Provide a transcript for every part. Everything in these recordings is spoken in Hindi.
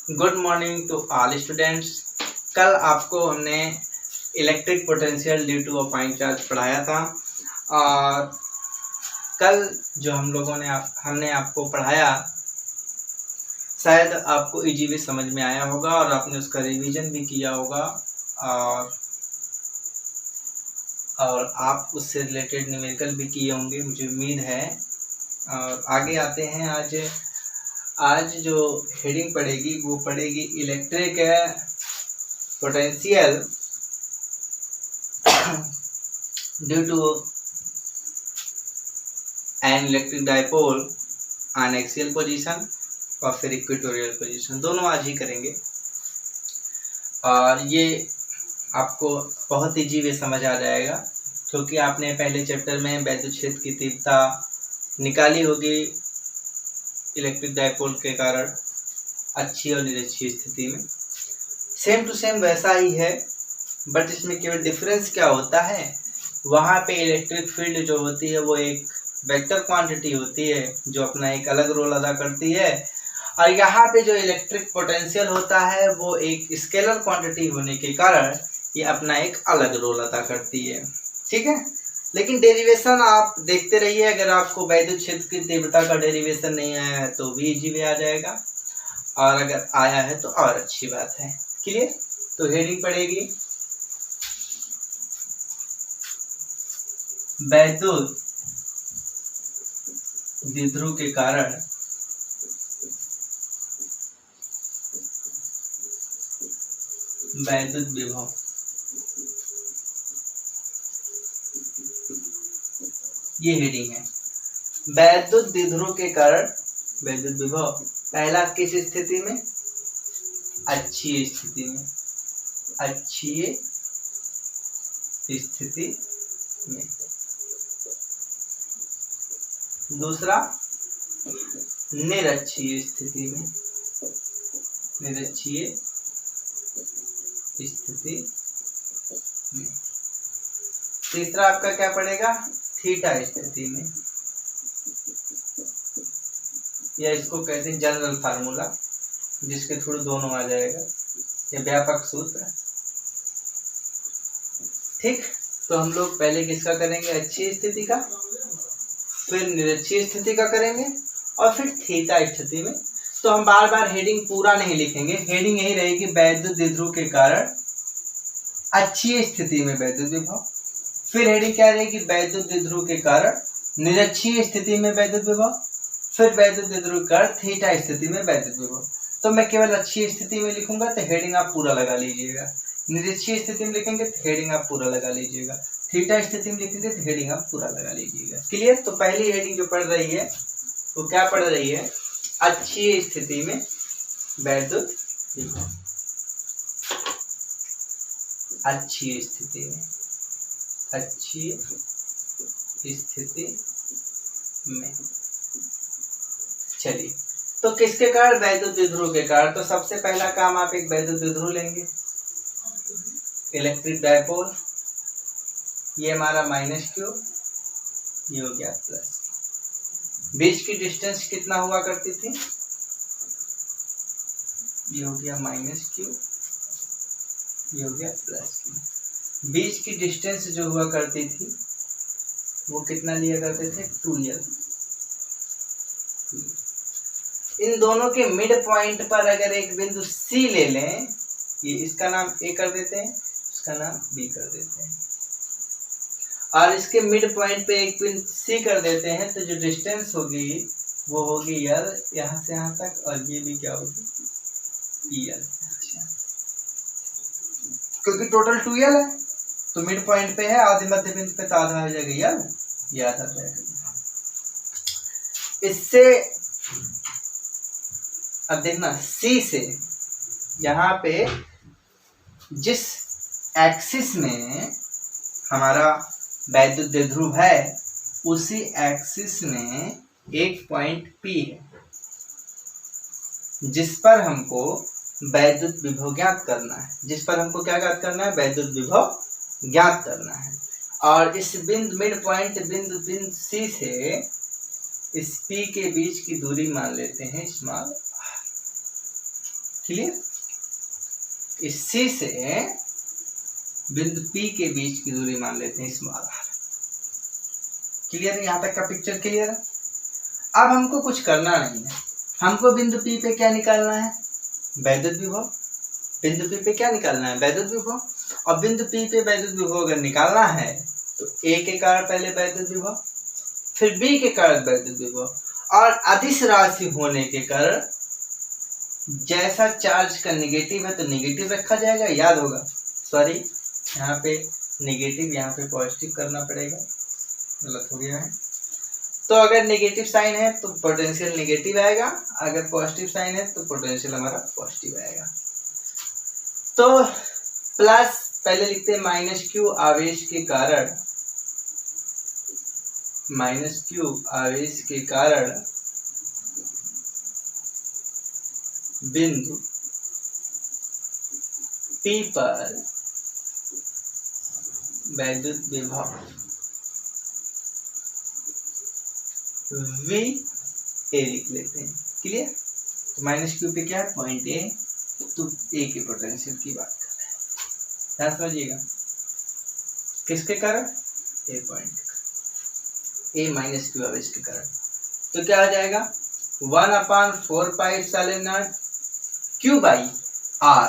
Good morning to all students. कल आपको हमने electric potential due to a point charge पढ़ाया था और कल जो हमने आपको पढ़ाया शायद आपको इजी भी समझ में आया होगा और आपने उसका रिवीजन भी किया होगा और आप उससे रिलेटेड न्यूमेरिकल भी किए होंगे, मुझे उम्मीद है। और आगे आते हैं। आज जो हेडिंग पड़ेगी वो पड़ेगी electric potential due to an electric dipole on axial position और फिर इक्वेटोरियल पोजीशन, दोनों आज ही करेंगे। और ये आपको बहुत इजी वे समझ आ जाएगा क्योंकि आपने पहले चैप्टर में वैद्युत क्षेत्र की तीव्रता निकाली होगी इलेक्ट्रिक डाइपोल के कारण अच्छी और निरक्षीय स्थिति में। सेम टू सेम वैसा ही है, बट इसमें केवल डिफरेंस क्या होता है, वहाँ पे इलेक्ट्रिक फील्ड जो होती है वो एक वेक्टर क्वांटिटी होती है जो अपना एक अलग रोल अदा करती है, और यहाँ पे जो इलेक्ट्रिक पोटेंशियल होता है वो एक स्केलर क्वांटिटी होने के कारण ये अपना एक अलग रोल अदा करती है। ठीक है, लेकिन डेरिवेशन आप देखते रहिए। अगर आपको वैद्युत क्षेत्र की तीव्रता का डेरिवेशन नहीं आया है तो भी इजी वे आ जाएगा, और अगर आया है तो और अच्छी बात है। क्लियर? तो हेडिंग पड़ेगी वैद्युत द्विध्रुव के कारण वैद्युत विभव। ये हेडिंग है, वैद्युत द्विध्रुव के कारण वैद्युत विभव। पहला किस स्थिति में? अक्षीय स्थिति में। अक्षीय स्थिति में। दूसरा निरक्षीय स्थिति में। निरक्षीय स्थिति में। तीसरा आपका क्या पड़ेगा? थीटा स्थिति में, या इसको कहते हैं जनरल फार्मूला जिसके थ्रू दोनों आ जाएगा, ये व्यापक सूत्र। ठीक, तो हम लोग पहले किसका करेंगे? अक्षीय स्थिति का, फिर निरक्षीय स्थिति का करेंगे और फिर थीटा स्थिति में। तो हम बार बार हेडिंग पूरा नहीं लिखेंगे, हेडिंग यही रहेगी वैद्युत द्विध्रुव के कारण अक्षीय स्थिति में वैद्युत विभव। फिर हेडिंग क्या रहेगी? वैद्युत द्विध्रुव के कारण निरक्षीय स्थिति में वैद्युत विभव। फिर वैद्युत द्विध्रुव के कारण थीटा स्थिति में वैद्युत विभव। तो मैं केवल अक्षीय स्थिति में लिखूंगा तो हेडिंग आप पूरा लगा लीजिएगा, निरक्षीय स्थिति में लिखेंगे तो हेडिंग आप पूरा लगा लीजिएगा, थीटा स्थिति में लिखेंगे तो हेडिंग आप पूरा लगा लीजिएगा। क्लियर? तो पहली हेडिंग जो पढ़ रही है वो क्या पढ़ रही है? अक्षीय स्थिति में वैद्युत विभव। अक्षीय स्थिति में, अक्षीय स्थिति में। चलिए, तो किसके कारण? वैद्युत द्विध्रुव के कारण। तो सबसे पहला काम आप एक वैद्युत द्विध्रुव लेंगे, इलेक्ट्रिक डाइपोल। ये हमारा -q, ये हो गया प्लस। बीच की डिस्टेंस कितना हुआ करती थी? ये हो गया -q, ये हो गया +q। बीच की डिस्टेंस जो हुआ करती थी वो कितना लिया करते थे? 2l। इन दोनों के मिड पॉइंट पर अगर एक बिंदु C ले लें, ये इसका नाम A कर देते हैं, इसका नाम B कर देते हैं, और इसके मिड पॉइंट पे एक बिंदु C कर देते हैं, तो जो डिस्टेंस होगी वो होगी l यहाँ से यहाँ तक, और ये भी क्या होगी? EL। क्योंकि टोटल 2l है तो मिड पॉइंट पे है, आधे मध्य बिंदु पे तो आधा हो जाएगा l, ये आधा हो जाएगा। इससे अब देखना, C से यहाँ पे जिस एक्सिस में हमारा वैद्युत द्विध्रुव है उसी एक्सिस में एक पॉइंट P है जिस पर हमको वैद्युत विभव ज्ञात करना है। जिस पर हमको क्या ज्ञात करना है? वैद्युत विभव ज्ञात करना है। और इस बिंदु मिड पॉइंट बिंदु C से इस P के बीच की दूरी मान लेते हैं स्मॉल। क्लियर। इसी से बिंदु P के बीच की दूरी मान लेते हैं स्मॉल r। क्लियर है, यहाँ तक का पिक्चर क्लियर है। अब हमको कुछ करना नहीं है, हमको बिंदु P पे क्या निकालना है, वैद्युत विभव। बिंदु P पे क्या निकालना है, वैद्युत विभव। और बिंदु P पे वैद्युत विभव अगर निकालना है तो A के कारण पहले वैद्युत विभव, फिर B के कारण वैद्युत विभव, और अदिश राशि होने के कारण जैसा चार्ज का नेगेटिव है तो नेगेटिव रखा जाएगा, याद होगा, सॉरी यहाँ पे नेगेटिव यहाँ पे पॉजिटिव करना पड़ेगा, गलत हो गया है। तो अगर नेगेटिव साइन है तो पोटेंशियल नेगेटिव आएगा, अगर पॉजिटिव साइन है तो पोटेंशियल हमारा पॉजिटिव आएगा। तो प्लस पहले लिखते हैं माइनस क्यू आवेश के कारण, माइनस क्यू आवेश के कारण बिंदु P पर वैद्युत विभव VA लिख लेते हैं। क्लियर। तो माइनस क्यू पे क्या है, पॉइंट A, तो A के पोटेंशियल की बात कर रहे हैं, ध्यान समझिएगा। किसके कारण, A point, A minus Q आवेश के कारण। तो क्या आ जाएगा 1/4 pi epsilon naught Q by R।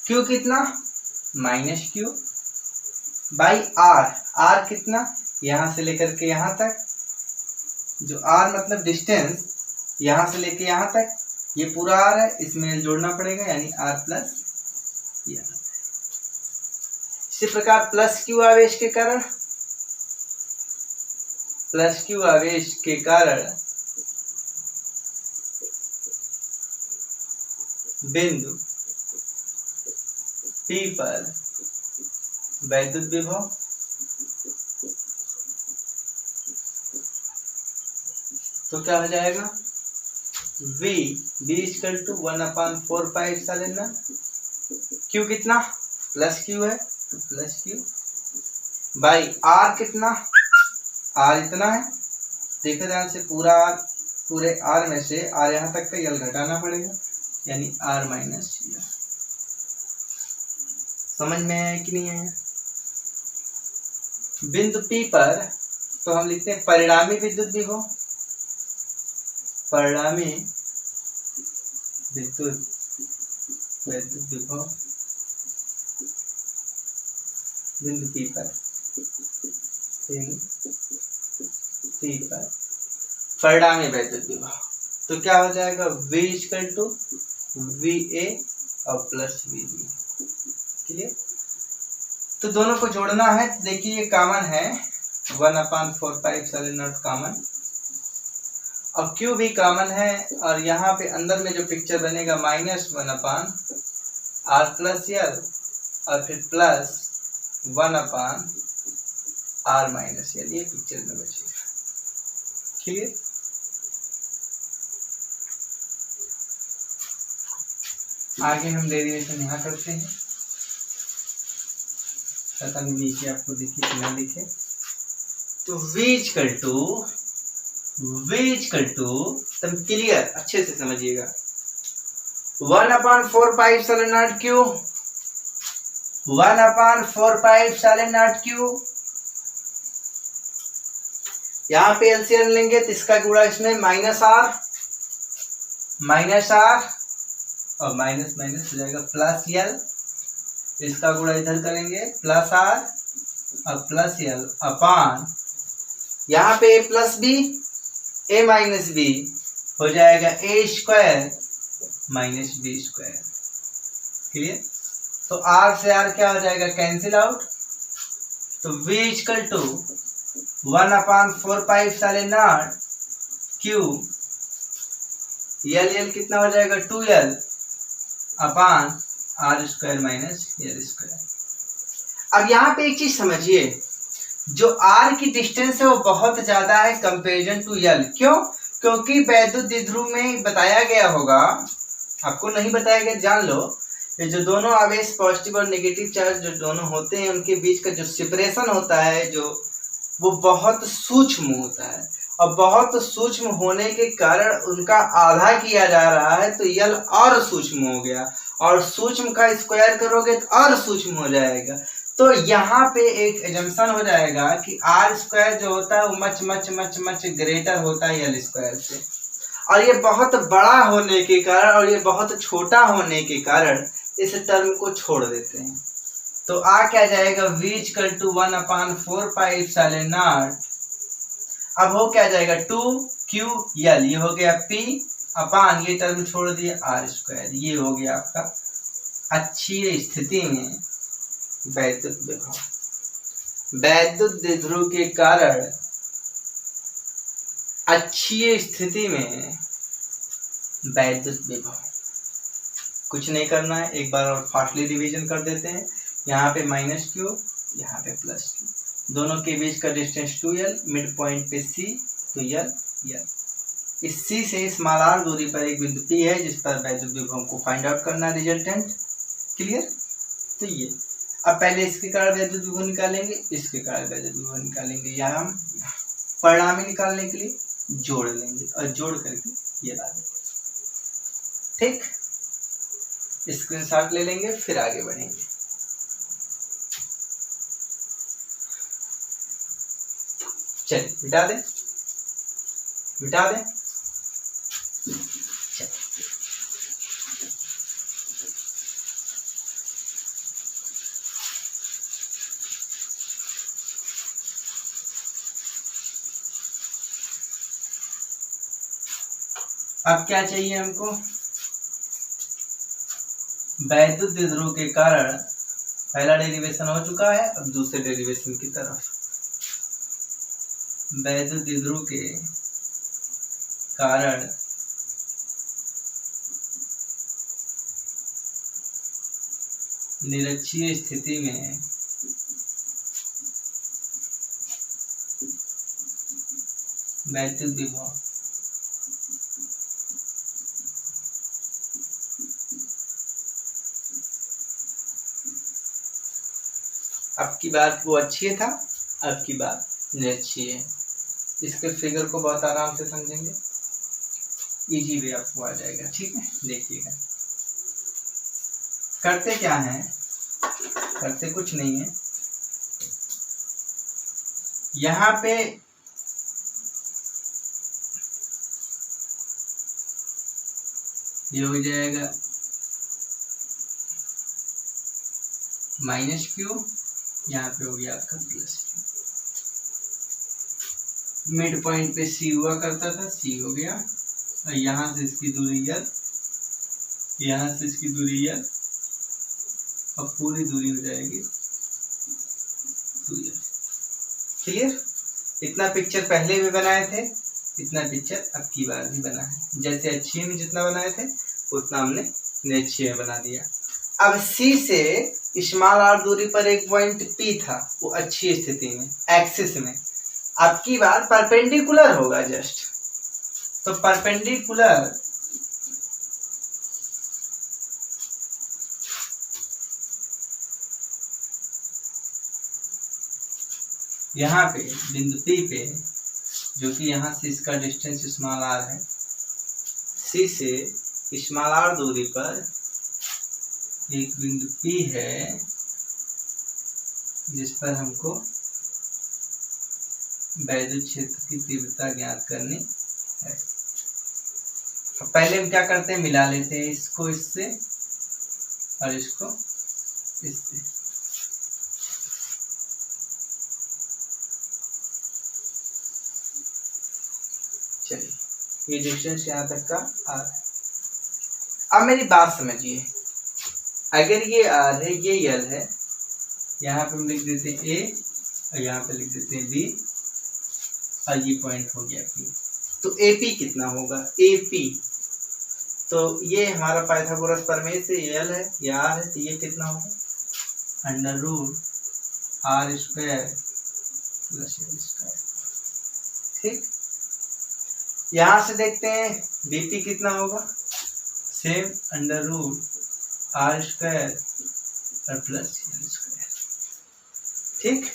Q कितना, minus Q, by R। R कितना, यहाँ से लेकर के यहाँ तक, जो R मतलब डिस्टेंस, यहाँ से लेके यहाँ तक, ये पूरा R है, इसमें जोड़ना पड़ेगा, यानी R प्लस। इसी प्रकार प्लस क्यू आवेश के कारण, प्लस क्यू आवेश के कारण बिंदु P पर वैद्युत विभव तो क्या हो जाएगा, V equal to 1/4 pi epsilon naught. Q कितना, प्लस Q है तो प्लस Q, बाई R कितना, R इतना है, देखो ध्यान से, पूरा R, पूरे R में से R यहाँ तक का यल घटाना पड़ेगा, यानी R माइनस यल। समझ में आया कि नहीं आया। बिंदु P पर तो हम लिखते हैं परिणामी विद्युत विभव, परिणामी विद्युत विभव बिंदु P पर, परिणामी वैद्युत विभव तो क्या हो जाएगा, V इक्वल टू VA और प्लस VB। क्लियर। तो दोनों को जोड़ना है, तो देखिए ये कॉमन है, 1/4 पाई एप्सिलॉन नॉट कॉमन, और Q भी कॉमन है, और यहाँ पे अंदर में जो पिक्चर बनेगा -1/R प्लस यल, और फिर प्लस 1/R माइनस यल, ये पिक्चर में बचेगा। क्लियर। आगे हम डेरिवेशन यहाँ करते हैं, पता नहीं नीचे आपको दिखे कि ना दिखे। तो V इक्वल टू तब क्लियर, अच्छे से समझिएगा, 1/4 pi epsilon naught Q, 1/4 pi epsilon naught Q। यहाँ पे एलसीएम लेंगे तो इसका गुणा इसमें -R और माइनस माइनस हो जाएगा प्लस यल, इसका गुणा इधर करेंगे प्लस R और प्लस यल अपान, यहाँ पे A plus B, A minus B हो जाएगा A square minus B square. Clear. तो R से R क्या हो जाएगा, कैंसिल आउट। तो V equal to 1/4 pi epsilon naught Q, L कितना हो जाएगा 2L upon R square minus L square. अब यहाँ पे एक चीज समझिए, जो R की डिस्टेंस है वो बहुत ज्यादा है कंपेरिजन टू यल। क्यों? क्योंकि वैद्युत द्विध्रुव में बताया गया होगा, आपको नहीं बताया गया, जान लो, ये जो दोनों आवेश पॉजिटिव और नेगेटिव चार्ज जो दोनों होते हैं उनके बीच का जो सेपरेशन होता है, जो वो बहुत सूक्ष्म होता है, और बहुत सूक्ष्म होने के कारण उनका आधा किया जा रहा है, तो यल और सूक्ष्म हो गया, और सूक्ष्म का स्क्वायर करोगे तो और सूक्ष्म हो जाएगा। तो यहाँ पे एक एजम्पशन हो जाएगा कि आर स्क्वायर जो होता है वो much much much much greater होता है यल स्क्वायर से, और ये बहुत बड़ा होने के कारण और ये बहुत छोटा होने के कारण इस टर्म को छोड़ देते हैं। तो आ क्या जाएगा, v equal to 1/4 pi epsilon naught. अब हो क्या जाएगा 2ql, ये हो गया p अपान ये टर्म छोड़ दिया r स्क्वायर, ये हो गया आपका अच्छी स्थिति में वैद्युत विभव। वैद्युत द्विध्रुव के कारण अच्छी स्थिति में वैद्युत विभव। कुछ नहीं करना है, एक बार और फास्टली डिवीजन कर देते हैं। यहाँ पे -q, यहाँ पे +q, दोनों के बीच का डिस्टेंस 2l, मिड पॉइंट पे c, तो यल। इस c से स्मॉल r दूरी पर एक बिंदु P है जिस पर वैद्युत विभव को फाइंड आउट करना है, रिजल्टेंट। क्लियर? तो ये अब पहले इसके कारण वैद्युत विभव निकालेंगे, इसके कारण वैद्युत विभव निकालेंगे, या हम परिणामी निकालने के लिए जोड़ लेंगे और जोड़ करके ये ला देंगे। ठीक, स्क्रीनशॉट ले लेंगे, फिर आगे बढ़ेंगे। चलिए मिटा दें, मिटा दें। अब क्या चाहिए हमको, वैद्युत द्विध्रुव के कारण पहला डेरिवेशन हो चुका है, अब दूसरे डेरिवेशन की तरफ। वैद्युत द्विध्रुव के कारण निरक्षीय स्थिति में वैद्युत विभव अब की बात वो अच्छी था, अब की बात निरक्षीय है। इसके फिगर को बहुत आराम से समझेंगे, इजी वे आपको आ जाएगा। ठीक है, देखिएगा करते क्या है, करते कुछ नहीं है। यहाँ पे ये हो जाएगा -q, यहाँ पे हो गया आपका +q। मिड पॉइंट पे c हुआ करता था, c हो गया, और यहाँ से इसकी दूरी l, यहाँ से इसकी दूरी l, और पूरी दूरी हो जाएगी 2l। क्लियर? इतना पिक्चर पहले भी बनाए थे, इतना पिक्चर अब की बार भी बना है। जैसे अच्छी में जितना बनाए थे उतना हमने निरक्षीय में बना दिया। अब C से स्मॉल r दूरी पर एक पॉइंट P था, वो अच्छी स्थिति में एक्सिस में। अब की बार परपेंडिकुलर होगा जस्ट, तो परपेंडिकुलर यहाँ पे बिंदु P पे, जो कि यहाँ से इसका डिस्टेंस स्मॉल r है, C से स्मॉल r दूरी पर एक बिंदु P है जिस पर हमको वैद्युत क्षेत्र की तीव्रता ज्ञात करनी है। तो पहले हम क्या करते हैं, मिला लेते हैं इसको इससे और इसको इससे। चलिए, ये डिस्टेंस यहाँ तक का r है। अब मेरी बात समझिए, अगर ये r है, ये l है, यहाँ पे हम लिख देते हैं a और यहाँ पे लिख देते हैं b, और ये पॉइंट हो गया P। तो AP कितना होगा, AP, तो ये हमारा पाइथागोरस प्रमेय से L है, ये R है, तो ये कितना होगा √r² + L²। ठीक, यहाँ से देखते हैं BP कितना होगा, सेम √r² + L²। ठीक,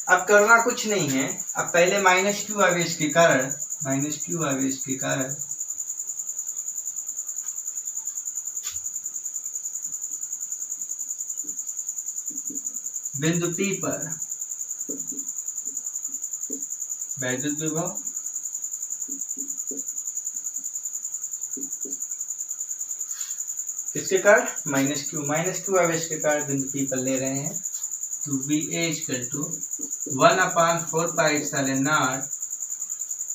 अब करना कुछ नहीं है। अब पहले -q आवेश के कारण माइनस क्यू आवेश के कारण बिंदु P पर वैद्युत विभव किसके कारण माइनस क्यू आवेश के कारण बिंदु P पर ले रहे हैं, तो VA इक्वल टू 1/4πε0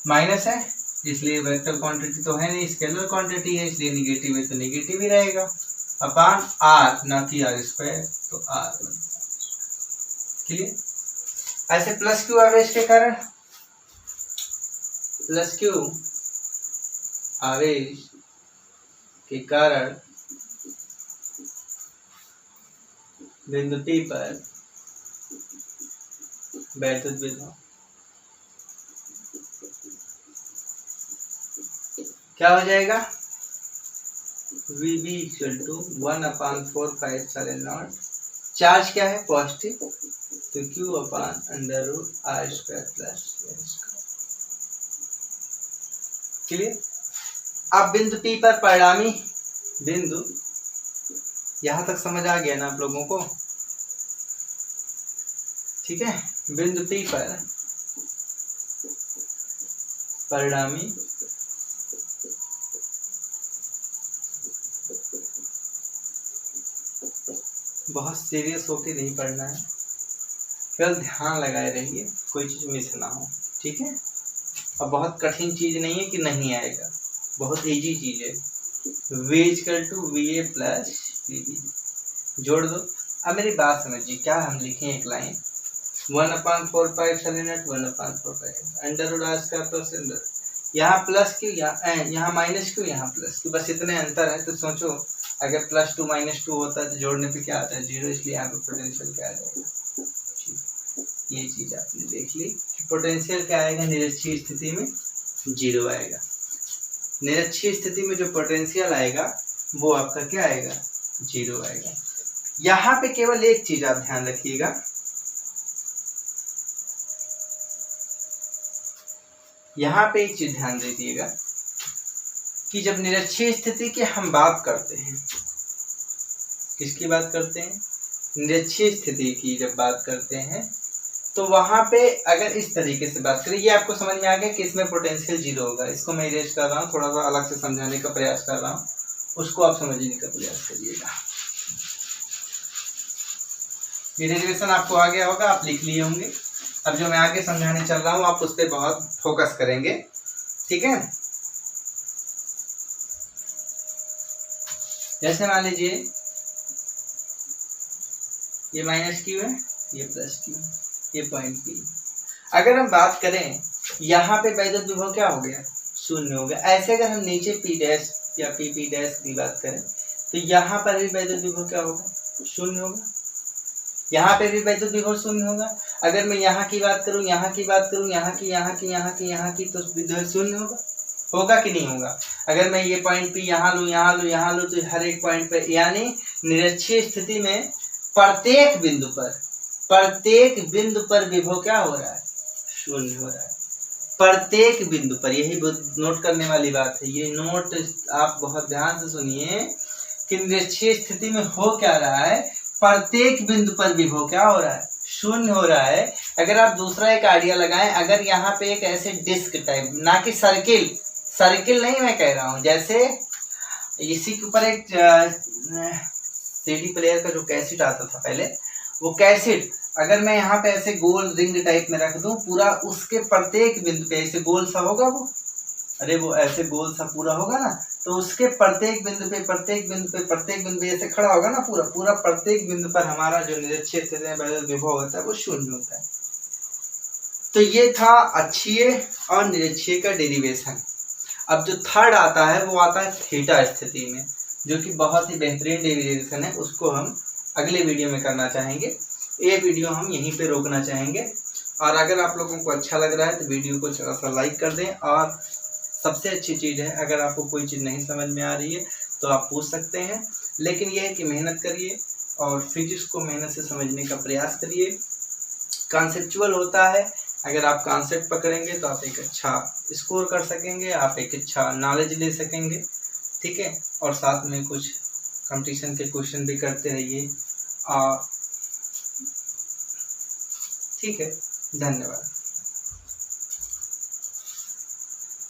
माइनस है इसलिए वेक्टर क्वांटिटी तो है नहीं, स्केलर क्वांटिटी है इसलिए निगेटिव है तो निगेटिव ही रहेगा, अपान आर ना कि आर स्क्वायर, तो आर क्लियर। ऐसे प्लस क्यू आवेश के कारण प्लस क्यू आवेश के कारण बिंदु P पर वैद्युत विभव क्या हो जाएगा, VB इक्वल टू 1/4πε0, चार्ज क्या है पॉजिटिव, तो Q/√r² प्लस क्लियर। अब बिंदु P पर परिणामी बिंदु, यहां तक समझ आ गया ना आप लोगों को, ठीक है। बिंदु P पर परिणामी बहुत सीरियस होके नहीं पढ़ना है, केवल ध्यान लगाए रहिए कोई चीज मिस ना हो, ठीक है। अब बहुत कठिन चीज नहीं है कि नहीं आएगा, बहुत इजी चीज है। V equal to VA plus VB जोड़ दो। अब मेरी बात समझिए, क्या हम लिखें एक लाइन 1/4πε0 1/4π√r², यहाँ प्लस क्यू यहाँ माइनस क्यू यहाँ प्लस क्यू, बस इतने अंतर है। तो सोचो अगर +2 -2 होता है तो जोड़ने पे क्या आता है 0, इसलिए यहाँ पे पोटेंशियल क्या आ जाएगा, ये चीज आपने देख ली। पोटेंशियल क्या आएगा, निरक्षीय स्थिति में 0 आएगा। निरक्षीय स्थिति में जो पोटेंशियल आएगा वो आपका क्या आएगा 0 आएगा। यहाँ पे केवल एक चीज आप ध्यान रखिएगा, यहाँ पे एक चीज ध्यान दीजिएगा कि जब निरक्षीय स्थिति की हम बात करते हैं, किसकी बात करते हैं, निरक्षीय स्थिति की जब बात करते हैं, तो वहां पे अगर इस तरीके से बात करें, ये आपको समझ में आ गया कि इसमें पोटेंशियल 0 होगा। इसको मैं इरेज कर रहा हूँ, थोड़ा सा अलग से समझाने का प्रयास कर रहा हूँ, उसको आप समझने का प्रयास करिएगा। ये डेरिवेशन आपको आ गया होगा, आप लिख लिए होंगे। अब जो मैं आगे समझाने चल रहा हूँ आप उस पर बहुत फोकस करेंगे, ठीक है। जैसे मान लीजिए ये माइनस क्यू है, ये प्लस क्यू, ये पॉइंट P। अगर हम बात करें यहाँ पे वैद्युत विभव क्या हो गया 0 हो गया। ऐसे अगर हम नीचे P' या PP' की बात करें तो यहाँ पर भी वैद्युत विभव क्या होगा 0 होगा, यहाँ पे भी वैद्युत विभव 0 होगा। अगर मैं यहाँ की बात करूँ, यहाँ की बात करूँ, यहाँ की तो विभव 0 होगा कि नहीं होगा। अगर मैं ये पॉइंट P यहाँ लूँ, यहाँ लूँ तो हर एक पॉइंट पर, यानी निरक्षीय स्थिति में प्रत्येक बिंदु पर विभव क्या हो रहा है 0 हो रहा है। प्रत्येक बिंदु पर, यही नोट करने वाली बात है, ये नोट आप बहुत ध्यान से सुनिए कि निरक्षीय स्थिति में हो क्या रहा है, प्रत्येक बिंदु पर विभव क्या हो रहा है 0 हो रहा है। अगर आप दूसरा एक आइडिया लगाएं, अगर यहाँ पे एक ऐसे डिस्क टाइप, ना कि सर्किल नहीं मैं कह रहा हूँ, जैसे इसी के ऊपर एक CD प्लेयर का जो कैसेट आता था पहले, वो कैसेट अगर मैं यहाँ पे ऐसे गोल रिंग टाइप में रख दूं, पूरा उसके प्रत्येक बिंदु पे ऐसे गोल सा होगा वो, अरे वो ऐसे गोल सा पूरा होगा ना, तो उसके प्रत्येक बिंदु पे ऐसे खड़ा होगा ना, पूरा प्रत्येक बिंदु पर हमारा जो निरक्षीय स्थिति में विभव होता है वो 0 होता है। तो ये था अक्षीय और निरक्षीय का डेरिवेशन। अब जो थर्ड आता है वो आता है थीटा स्थिति में, जो कि बहुत ही बेहतरीन डेरिवेशन है, उसको हम अगले वीडियो में करना चाहेंगे। ये वीडियो हम यहीं पे रोकना चाहेंगे। और अगर आप लोगों को अच्छा लग रहा है तो वीडियो को थोड़ा सा लाइक कर दें। और सबसे अच्छी चीज़ है, अगर आपको कोई चीज़ नहीं समझ में आ रही है तो आप पूछ सकते हैं, लेकिन यह है कि मेहनत करिए और फिजिक्स को मेहनत से समझने का प्रयास करिए। कॉन्सेप्चुअल होता है, अगर आप कॉन्सेप्ट पकड़ेंगे तो आप एक अच्छा स्कोर कर सकेंगे, आप एक अच्छा नॉलेज ले सकेंगे, ठीक है। और साथ में कुछ कंपटीशन के क्वेश्चन भी करते रहिए, ठीक है। धन्यवाद।